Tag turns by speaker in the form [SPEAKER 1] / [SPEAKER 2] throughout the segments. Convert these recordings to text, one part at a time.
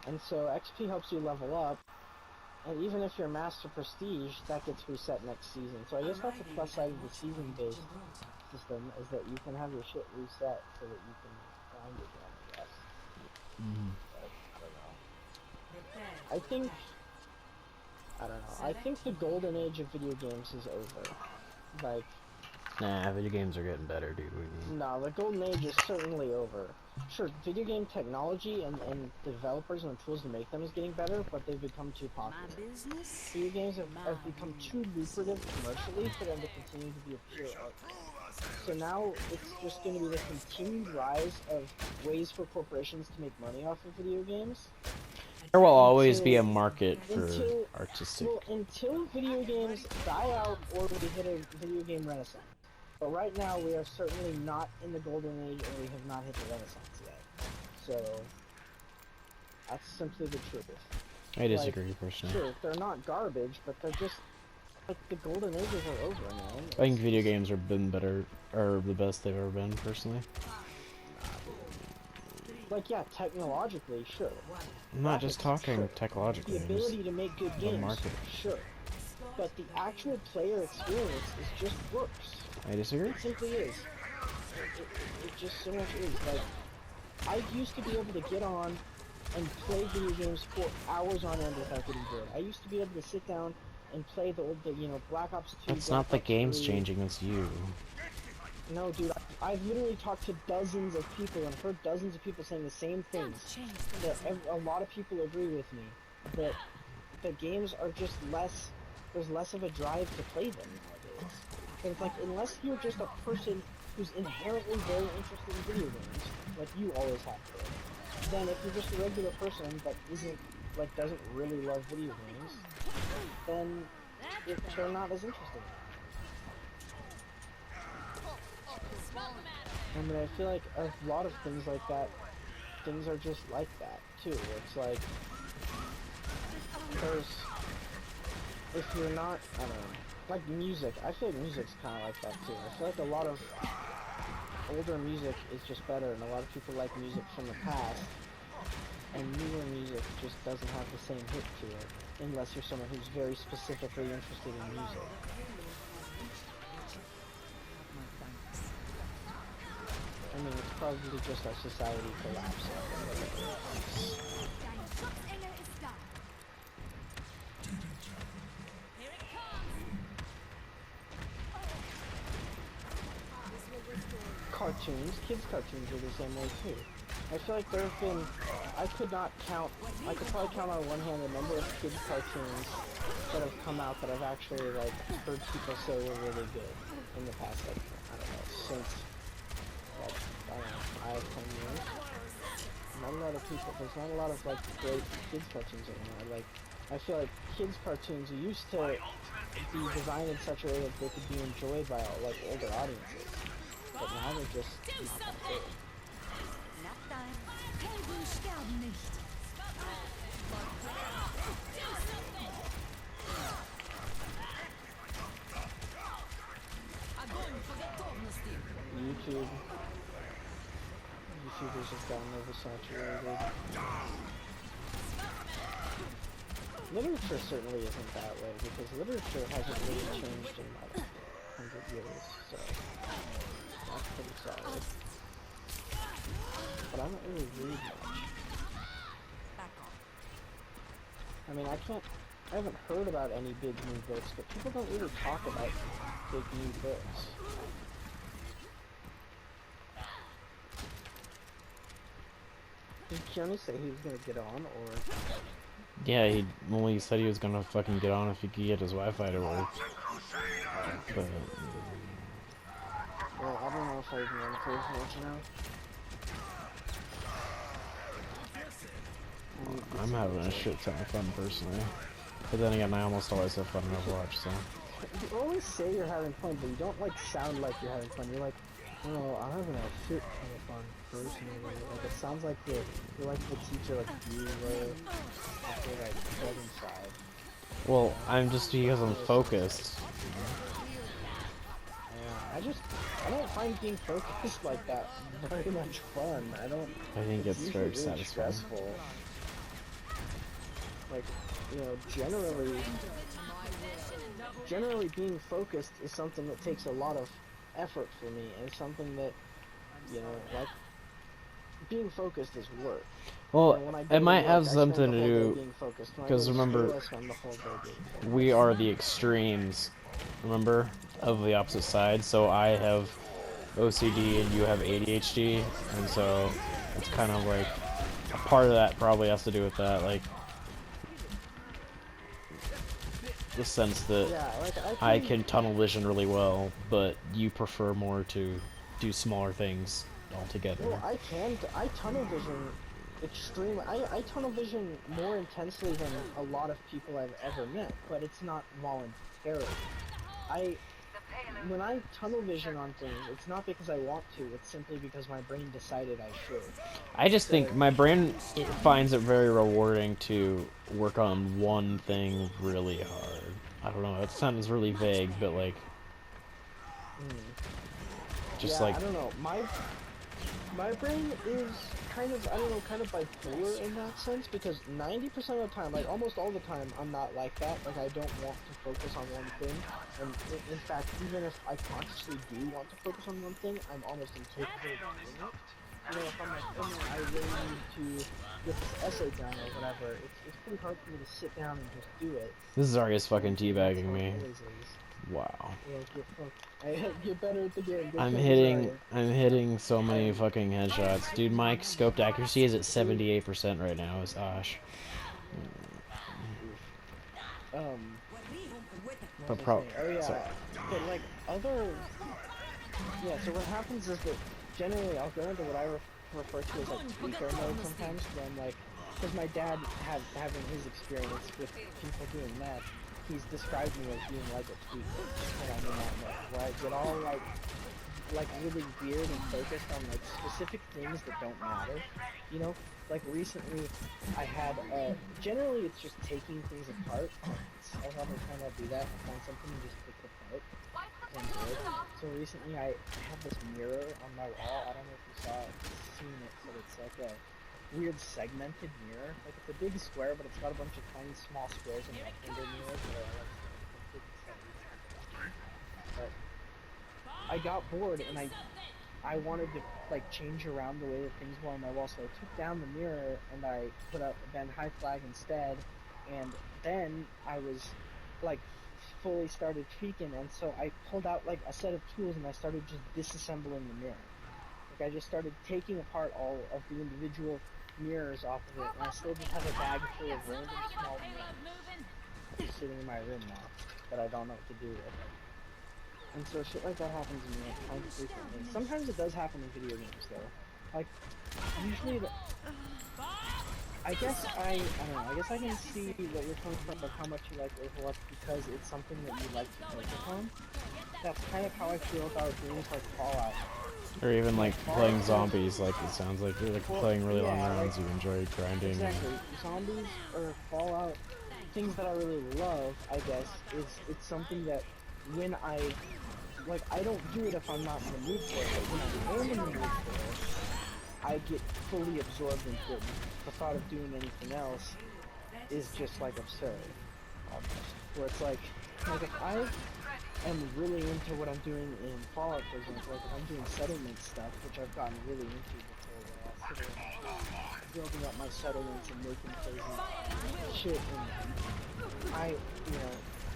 [SPEAKER 1] And so XP helps you level up, and even if you're Master Prestige, that gets reset next season. So I guess that's a plus side of the season-based system, is that you can have your shit reset so that you can grind again, I guess. But, I don't know. I think the golden age of video games is over. Like...
[SPEAKER 2] Nah, video games are getting better, dude.
[SPEAKER 1] No, the golden age is certainly over. Sure, video game technology and developers and the tools to make them is getting better, but they've become too popular. Video games have become too lucrative commercially for them to continue to be a pure art form. So now it's just going to be the continued rise of ways for corporations to make money off of video games.
[SPEAKER 2] There will always be a market for artistic...
[SPEAKER 1] Well, until video games die out or we hit a video game renaissance. But right now, we are certainly not in the golden age, and we have not hit the renaissance yet. So, that's simply the truth.
[SPEAKER 2] I disagree, personally.
[SPEAKER 1] Sure, they're not garbage, but they're just, like, the golden ages are over, man.
[SPEAKER 2] I think video games have been better, or the best they've ever been, personally.
[SPEAKER 1] Like, yeah, technologically, sure.
[SPEAKER 2] I'm not just talking technologically.
[SPEAKER 1] The ability to make good games,
[SPEAKER 2] market.
[SPEAKER 1] sure. But the actual player experience is just worse.
[SPEAKER 2] I disagree.
[SPEAKER 1] It simply is. It just so much is. Like, I used to be able to get on and play video games for hours on end without getting bored. I used to be able to sit down and play the old, Black Ops 2.
[SPEAKER 2] That's not the game's changing, it's you.
[SPEAKER 1] No, dude, I've literally talked to dozens of people and heard dozens of people saying the same things. That a lot of people agree with me. That the games are just less, there's less of a drive to play them nowadays. And it's like, unless you're just a person who's inherently very interested in video games, like you always have to, then if you're just a regular person that doesn't really love video games, then they're not as interesting. I mean, I feel like a lot of things like that, things are just like that, too. It's like, if you're not, I don't know, like music, I feel like music's kind of like that, too. I feel like a lot of older music is just better, and a lot of people like music from the past, and newer music just doesn't have the same hit to it, unless you're someone who's very specifically interested in music. I mean, it's probably just our society collapsing. Cartoons, kids' cartoons are the same way too. I feel like there have been, I could probably count on one hand the number of kids' cartoons that have come out that I've actually, like, heard people say were really good in the past, like, I don't know, since, like, I don't know, 5, 10 years. Not a lot of people, there's not a lot of, like, great kids' cartoons anymore. Like, I feel like kids' cartoons used to be designed in such a way that they could be enjoyed by, like, older audiences. But now they're just not that good. YouTubers have gotten oversaturated. Literature certainly isn't that way, because literature hasn't really changed in like 100 years, so that's pretty solid. But I don't really read much. I mean, I haven't heard about any big new books, but people don't really talk about big new books. Did Keanu say he was gonna get on, or?
[SPEAKER 2] Yeah, when he said he was gonna fucking get on if he could get his Wi-Fi to work. But...
[SPEAKER 1] well, I don't know if I even want to play Overwatch now.
[SPEAKER 2] I'm having a shit ton of fun, personally. But then again, I almost always have fun in Overwatch, so...
[SPEAKER 1] You always say you're having fun, but you don't, like, sound like you're having fun. You're like, oh, I'm having a shit ton of fun, personally. Like, it sounds like you're like the teacher, like, you were, like, you're, like, dead inside.
[SPEAKER 2] Well, I'm just because I'm focused.
[SPEAKER 1] Yeah, I don't find being focused like that very much fun. I think it's very satisfying.
[SPEAKER 2] Stressful.
[SPEAKER 1] Stressful. I don't know. I don't know if I even want to play Overwatch now. I don't know if I even want to play Overwatch now. I mean, I can't, I haven't heard about any big new books, but people don't really talk about big new books. You know, I don't know if I even should play Overwatch now. I don't.
[SPEAKER 2] I think it's very satisfying.
[SPEAKER 1] Like, you know, generally being focused is something that takes a lot of effort for me, and something that, you know, like, being focused is work.
[SPEAKER 2] Well,
[SPEAKER 1] And when I
[SPEAKER 2] it
[SPEAKER 1] go to
[SPEAKER 2] might
[SPEAKER 1] work,
[SPEAKER 2] have
[SPEAKER 1] I spend
[SPEAKER 2] something
[SPEAKER 1] the
[SPEAKER 2] to
[SPEAKER 1] whole day
[SPEAKER 2] do,
[SPEAKER 1] being focused. When I go
[SPEAKER 2] because
[SPEAKER 1] to
[SPEAKER 2] remember,
[SPEAKER 1] school, I spend the whole day being focused.
[SPEAKER 2] we are the extremes, remember, of the opposite side. So I have OCD and you have ADHD, and so it's kind of like a part of that probably has to do with that, like the sense that
[SPEAKER 1] Yeah, like
[SPEAKER 2] I can tunnel vision really well, but you prefer more to do smaller things altogether.
[SPEAKER 1] Well, I tunnel vision I tunnel vision more intensely than a lot of people I've ever met, but it's not voluntarily. I when I tunnel vision on things, it's not because I want to, it's simply because my brain decided I should.
[SPEAKER 2] I just
[SPEAKER 1] So,
[SPEAKER 2] think my brain finds it very rewarding to work on one thing really hard. I don't know, it sounds really vague, but like, just
[SPEAKER 1] yeah,
[SPEAKER 2] like,
[SPEAKER 1] I don't know. My brain is kind of, I don't know, kind of bipolar in that sense, because 90% of the time, like almost all the time, I'm not like that. Like, I don't want to focus on one thing, and in fact, even if I consciously do want to focus on one thing, I'm almost incapable of doing it. You know, if I'm like, oh man, I really need to get this essay done or whatever, it's pretty hard for me to sit down and just do it.
[SPEAKER 2] this is Arius fucking
[SPEAKER 1] And that's
[SPEAKER 2] teabagging
[SPEAKER 1] how it
[SPEAKER 2] me.
[SPEAKER 1] always is.
[SPEAKER 2] Wow.
[SPEAKER 1] Well, get better at the game. Good things, Arya.
[SPEAKER 2] I'm hitting so many fucking headshots. Dude, my scoped accuracy is at 78% right now, is Osh.
[SPEAKER 1] Um,
[SPEAKER 2] But
[SPEAKER 1] what was I saying? Oh
[SPEAKER 2] sorry.
[SPEAKER 1] yeah, but like other, yeah. So what happens is that generally I'll go into what I refer to as like tweaker mode sometimes. Where I'm like, because my dad having his experience with people doing that, he's described me as being like a tweaker. And I mean that mode, where I get all like really weird and focused on like specific things that don't matter. You know, like recently I had generally it's just taking things apart. A lot of the time I'll do that, find something and just take it apart and do it. So recently I have this mirror on my wall. I don't know if you seen it, but it's like a weird segmented mirror. Like, it's a big square, but it's got a bunch of tiny small squares and rectangle mirrors that are like segmented. But I got bored and I wanted to like change around the way that things were on my wall, so I took down the mirror and I put up a bend high flag instead, and then I was like fully started tweaking, and so I pulled out like a set of tools and I started just disassembling the mirror. Like, I just started taking apart all of the individual mirrors off of it, and I still just have a bag full of random small mirrors just sitting in my room now that I don't know what to do with. And so shit like that happens to me like kind of frequently. Sometimes it does happen in video games though. Like, usually I guess I don't know, I guess I can see what you're coming from, like how much you like Overwatch because it's something that you like to focus on. That's kind of how I feel about games like Fallout.
[SPEAKER 2] Or even like playing zombies, like it sounds like you're like playing really long rounds,
[SPEAKER 1] like,
[SPEAKER 2] you enjoy grinding.
[SPEAKER 1] exactly. Zombies or Fallout, things that I really love, I guess, is it's something that when I don't do it if I'm not in the mood for it, but when I am in the mood for it, I get fully absorbed into it. The thought of doing anything else is just like absurd, almost. Where it's like if I am really into what I'm doing in Fallout, for example, like if I'm doing settlement stuff, which I've gotten really into before, where I'll sit around building up my settlements and making crazy shit, and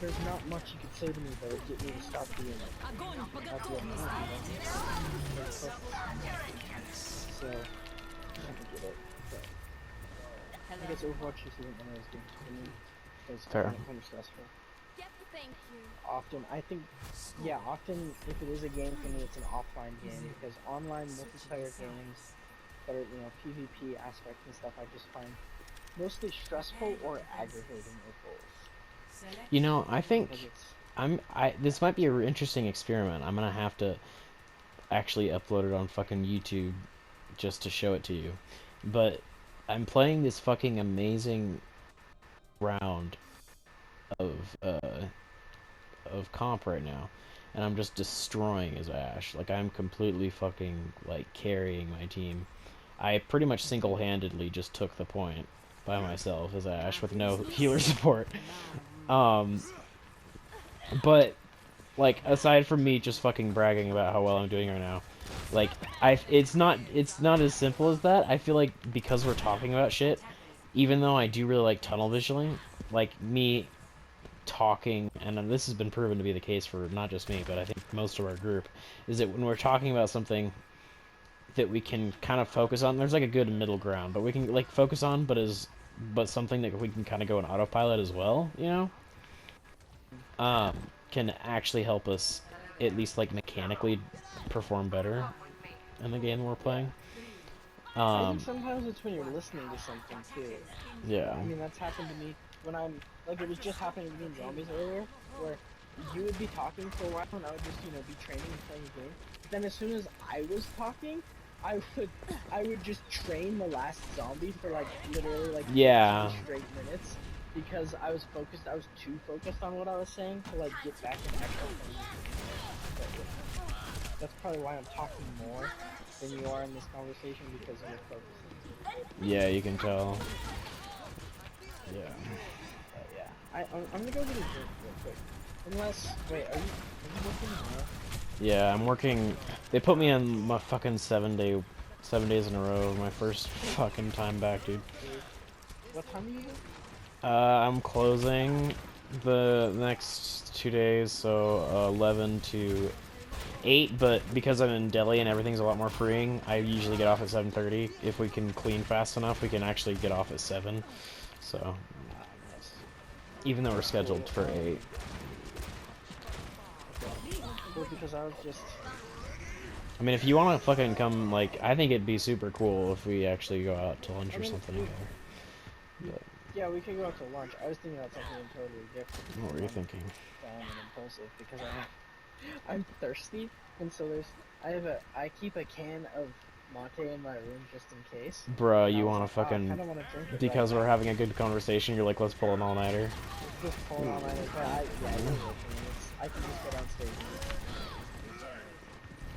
[SPEAKER 1] there's not much you could say to me that would get me to stop doing it. That's what so, I don't get it. But I guess Overwatch just isn't one of those games for me, because I find it kind of stressful. Often, I think, often if it is a game for me, it's an offline game, because online multiplayer games that are, PvP aspects and stuff, I just find mostly stressful or aggravating or both.
[SPEAKER 2] You know, I think this might be an interesting experiment. I'm gonna have to actually upload it on fucking YouTube just to show it to you. But I'm playing this fucking amazing round of comp right now, and I'm just destroying his Ash. Like, I'm completely fucking like carrying my team. I pretty much single-handedly just took the point. by myself as Ash with no healer support. Um, but like aside from me just fucking bragging about how well I'm doing right now, like it's not as simple as that. I feel like because we're talking about shit, even though I do really like tunnel visioning, like me talking, and this has been proven to be the case for not just me, but I think most of our group, is that when we're talking about something that we can kind of focus on, there's like a good middle ground, but we can like focus on, but something that we can kind of go in autopilot as well, you know, can actually help us at least like mechanically perform better in the game we're playing.
[SPEAKER 1] I think sometimes it's when you're listening to something too.
[SPEAKER 2] Yeah.
[SPEAKER 1] I mean, that's happened to me when I'm like it was just happening to me in Zombies earlier, where you would be talking for a while and I would just be training and playing a game. But then as soon as I was talking, I would just train the last zombie for like literally like 15 straight minutes because I was focused. I was too focused on what I was saying to like get back in actual conversation. That's probably why I'm talking more than you are in this conversation because you're focusing.
[SPEAKER 2] Yeah, you can tell. Yeah.
[SPEAKER 1] But yeah, I'm gonna go get a drink real quick. Unless, wait, are you working tomorrow?
[SPEAKER 2] Yeah, I'm working. They put me on my fucking 7 days in a row. My first fucking time back, dude.
[SPEAKER 1] What time are you working?
[SPEAKER 2] I'm closing the next 2 days, so 11 to 8. But because I'm in Delhi and everything's a lot more freeing, I usually get off at 7:30. If we can clean fast enough, we can actually get off at 7. So,
[SPEAKER 1] Nice.
[SPEAKER 2] even though we're scheduled for 8.
[SPEAKER 1] Well, because I was just...
[SPEAKER 2] I mean, if you want to fucking come, like, I think it'd be super cool if we actually go out to lunch or something together. But,
[SPEAKER 1] yeah, we could go out to lunch. I was thinking about something totally different.
[SPEAKER 2] what were you thinking?
[SPEAKER 1] Dumb and impulsive because I'm thirsty, and so I keep a can of Mate in my room just in case.
[SPEAKER 2] Bruh, you want to
[SPEAKER 1] I
[SPEAKER 2] fucking...
[SPEAKER 1] kinda wanna drink it
[SPEAKER 2] because
[SPEAKER 1] right
[SPEAKER 2] we're
[SPEAKER 1] now.
[SPEAKER 2] having a good conversation, you're like, let's pull an all-nighter.
[SPEAKER 1] Just pull it all nighter, but I can just go downstairs.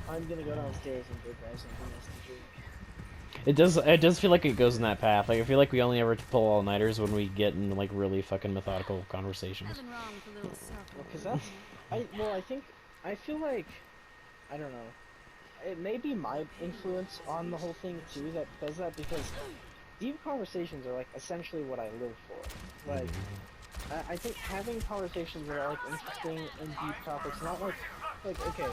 [SPEAKER 1] I'm gonna go downstairs and go grab something else to drink.
[SPEAKER 2] It does feel like it goes in that path. Like, I feel like we only ever pull all-nighters when we get in, like, really fucking methodical conversations.
[SPEAKER 1] Well, cause that's... I feel like... I don't know. It may be my influence on the whole thing, too, that does that, because deep conversations are, like, essentially what I live for. Like, I think having conversations that are, like, interesting and deep topics, not like, okay,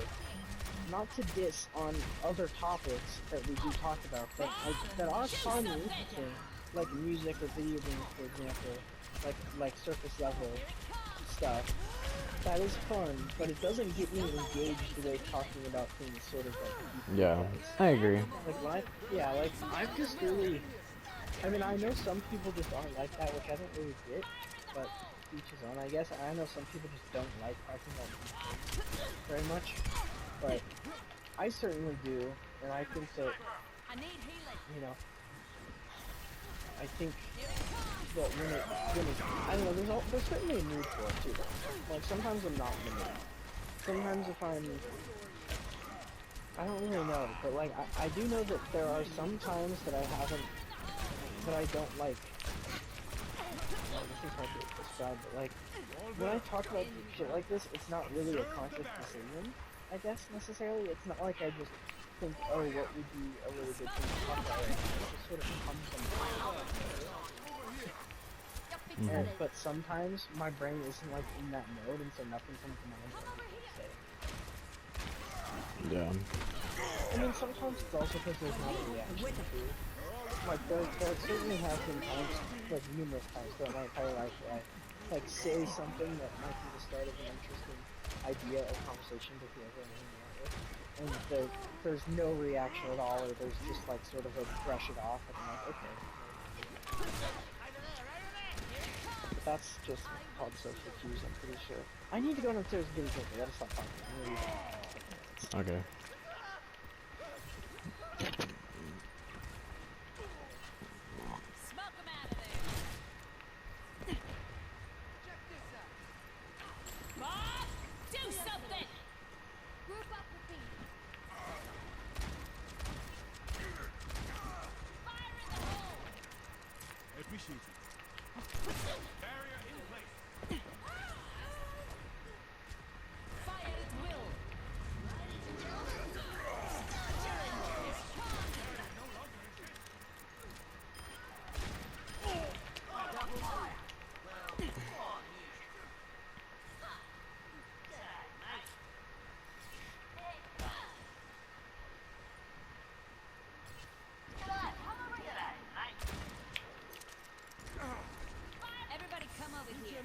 [SPEAKER 1] not to diss on other topics that we do talk about, but like, that are fun and interesting, like music or video games, for example, like surface level stuff. That is fun, but it doesn't get me engaged the way talking about things sort of like
[SPEAKER 2] Yeah, I agree.
[SPEAKER 1] like I'm just really, I mean, I know some people just aren't like that, which I don't really get, but each his own, I guess. I know some people just don't like talking about things very much. But I certainly do, and I think that, you know, I think that I don't know, there's certainly a mood for it too. Like, sometimes I'm not in the mood. Sometimes if I don't really know, but like, I do know that there are some times that I don't like, this is hard to describe, but like, when I talk about shit like this, it's not really a conscious decision. I guess necessarily, it's not like I just think, oh, what would be a really good thing to talk about. It just sort of comes from my but sometimes my brain isn't like in that mode, and so nothing comes to mind that I can say.
[SPEAKER 2] Yeah.
[SPEAKER 1] I mean, sometimes it's also because there's not a reaction to. Like, there certainly have been times, like numerous times throughout my entire life, where I like say something that might be the start of an interesting idea or conversation to whoever I'm hanging out with, and there's no reaction at all, or there's just like sort of a brush it off, and I'm like, okay. But that's just called social cues, I'm pretty sure. I need to go downstairs and get a drink. I gotta stop talking. I'm gonna leave.
[SPEAKER 2] Okay.
[SPEAKER 3] Everybody come over here.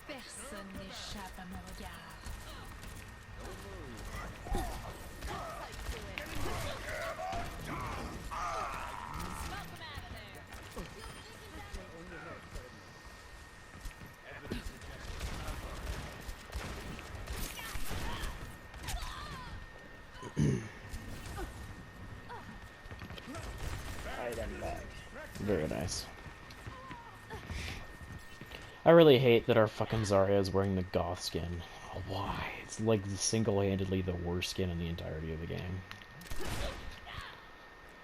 [SPEAKER 3] Personne n'échappe à mon regard.
[SPEAKER 1] Alright, I'm back.
[SPEAKER 2] Very nice. I really hate that our fucking Zarya is wearing the goth skin. Why? It's like single-handedly the worst skin in the entirety of the game.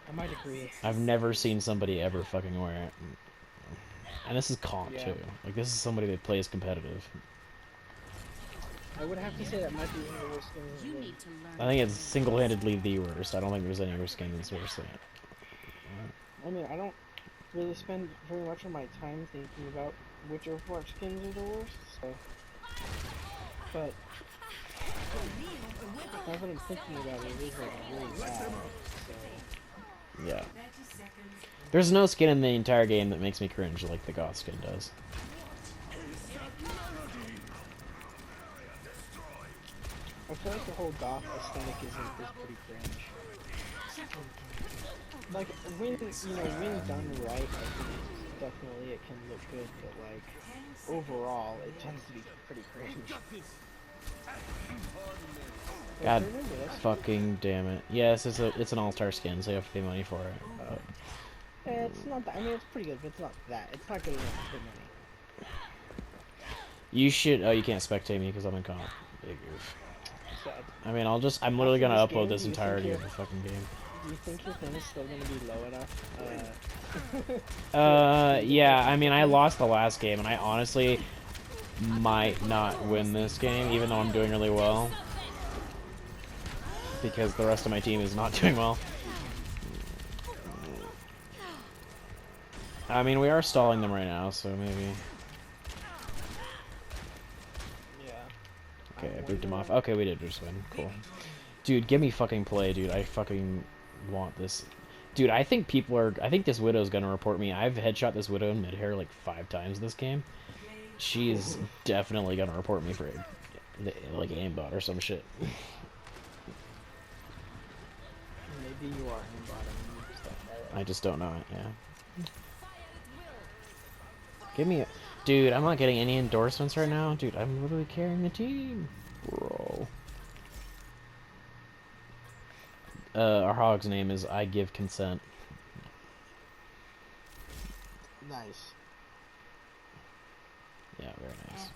[SPEAKER 1] I might agree.
[SPEAKER 2] I've never seen somebody ever fucking wear it. And this is comp,
[SPEAKER 1] Yeah.
[SPEAKER 2] too. Like, this is somebody that plays competitive.
[SPEAKER 1] I would have to say that might be one of the worst skins in
[SPEAKER 3] You
[SPEAKER 1] the game.
[SPEAKER 3] need to learn.
[SPEAKER 2] I think it's single-handedly the worst. I don't think there's any worse skin that's worse than it.
[SPEAKER 1] I mean, I don't really spend very much of my time thinking about which Overwatch skins are the worst, so... But... Now that I'm thinking about it, it is like really bad, so...
[SPEAKER 2] Yeah. There's no skin in the entire game that makes me cringe like the goth skin does.
[SPEAKER 1] I feel like the whole goth aesthetic is pretty cringe. Like, when, when done right, I think definitely it can look good, but like, overall, it tends to be pretty cringe.
[SPEAKER 2] God
[SPEAKER 1] Remember this?
[SPEAKER 2] fucking damn it. Yes, it's an all-star skin, so you have to pay money for it. But
[SPEAKER 1] It's not that, I mean, it's pretty good, but it's not that. It's not good enough to pay money.
[SPEAKER 2] you should... Oh, you can't spectate me because I'm in comp. Big oof.
[SPEAKER 1] So,
[SPEAKER 2] I mean, I'm literally gonna
[SPEAKER 1] After this
[SPEAKER 2] upload
[SPEAKER 1] game,
[SPEAKER 2] this
[SPEAKER 1] do you think
[SPEAKER 2] entirety
[SPEAKER 1] you're-
[SPEAKER 2] of the fucking game.
[SPEAKER 1] do you think your thing is still gonna be low enough?
[SPEAKER 2] Yeah, I mean, I lost the last game, and I honestly might not win this game, even though I'm doing really well. Because the rest of my team is not doing well. I mean, we are stalling them right now, so maybe...
[SPEAKER 1] Yeah.
[SPEAKER 2] Okay, I booped him off. Okay, we did just win. Cool. Dude, give me fucking play, dude. I fucking want this. Dude, I think I think this Widow's gonna report me. I've headshot this Widow in mid-hair like 5 times this game. She's definitely gonna report me for, like, aimbot or some shit.
[SPEAKER 1] Maybe you are in bottom.
[SPEAKER 2] I just don't know it, yeah. Give me a... Dude, I'm not getting any endorsements right now. Dude, I'm literally carrying the team. Bro. Our hog's name is I Give Consent.
[SPEAKER 1] Nice.
[SPEAKER 2] Yeah, very nice.